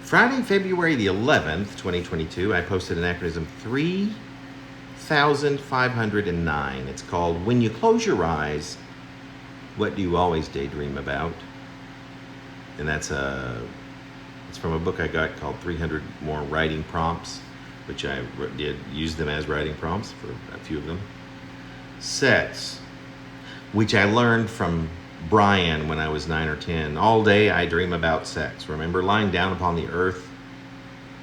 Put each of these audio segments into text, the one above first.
Friday, February the 11th, 2022, I posted Anachronism 3509. It's called When You Close Your Eyes, What Do You Always Daydream About? And it's from a book I got called 300 More Writing Prompts, which I did use them as writing prompts for a few of them. Sex, which I learned from Brian when I was 9 or 10. All day I dream about sex. Remember lying down upon the earth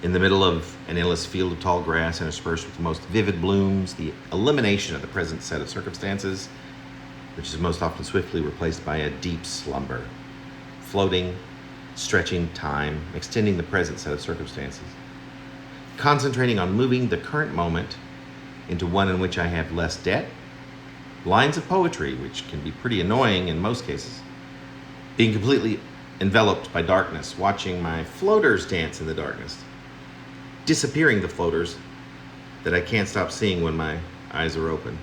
in the middle of an endless field of tall grass interspersed with the most vivid blooms, the elimination of the present set of circumstances, which is most often swiftly replaced by a deep slumber, floating, stretching time, extending the present set of circumstances, concentrating on moving the current moment into one in which I have less debt, lines of poetry, which can be pretty annoying in most cases, being completely enveloped by darkness, watching my floaters dance in the darkness, disappearing the floaters that I can't stop seeing when my eyes are open,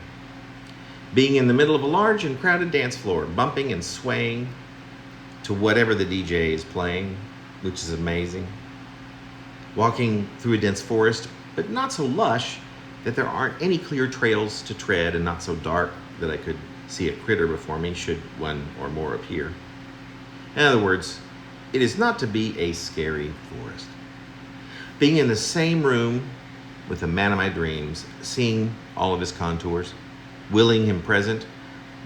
being in the middle of a large and crowded dance floor, bumping and swaying to whatever the DJ is playing, which is amazing, walking through a dense forest, but not so lush that there aren't any clear trails to tread, and not so dark that I could see a critter before me should one or more appear. In other words, it is not to be a scary forest. Being in the same room with the man of my dreams, seeing all of his contours, willing him present,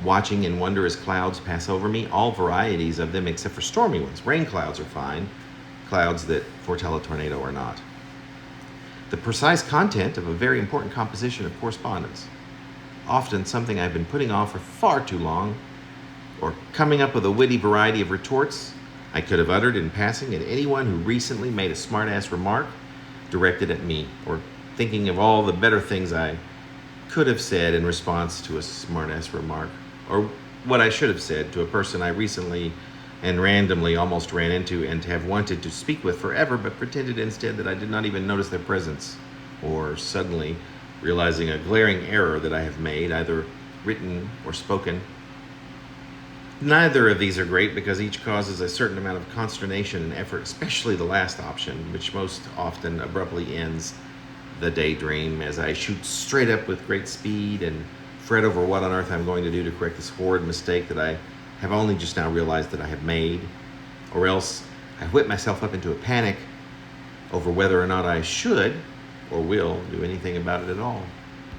watching in wonder as clouds pass over me, all varieties of them except for stormy ones. Rain clouds are fine, clouds that foretell a tornado are not. The precise content of a very important composition of correspondence, often something I've been putting off for far too long, or coming up with a witty variety of retorts I could have uttered in passing at anyone who recently made a smart-ass remark directed at me, or thinking of all the better things I could have said in response to a smart-ass remark, or what I should have said to a person I recently and randomly almost ran into and have wanted to speak with forever, but pretended instead that I did not even notice their presence, or suddenly realizing a glaring error that I have made, either written or spoken. Neither of these are great because each causes a certain amount of consternation and effort, especially the last option, which most often abruptly ends the daydream as I shoot straight up with great speed and fret over what on earth I'm going to do to correct this horrid mistake that I have only just now realized that I have made, or else I whip myself up into a panic over whether or not I should or will do anything about it at all.